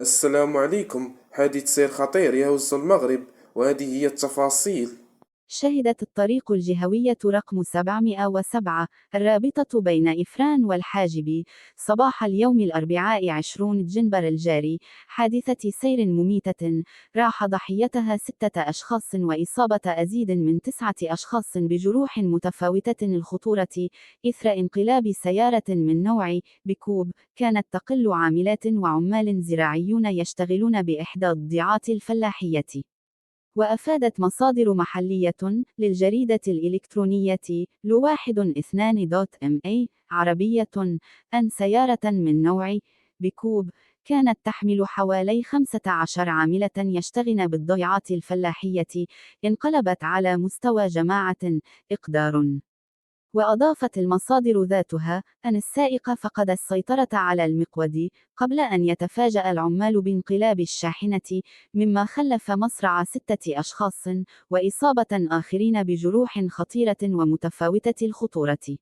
السلام عليكم. حادث سير خطير يهز المغرب، وهذه هي التفاصيل. شهدت الطريق الجهوية رقم 707 الرابطة بين إفران والحاجب صباح اليوم الأربعاء 20 دجنبر الجاري حادثة سير مميتة راح ضحيتها 6 أشخاص وإصابة أزيد من 9 أشخاص بجروح متفاوتة الخطورة إثر انقلاب سيارة من نوع بيكوب كانت تقل عاملات وعمال زراعيون يشتغلون بإحدى الضيعات الفلاحية. وأفادت مصادر محلية للجريدة الإلكترونية لو12.MA عربية أن سيارة من نوع بيكوب كانت تحمل حوالي 15 عاملة يشتغلن بالضيعات الفلاحية انقلبت على مستوى جماعة إقدار. وأضافت المصادر ذاتها أن السائق فقد السيطرة على المقود قبل أن يتفاجأ العمال بانقلاب الشاحنة، مما خلف مصرع 6 أشخاص وإصابة آخرين بجروح خطيرة ومتفاوتة الخطورة.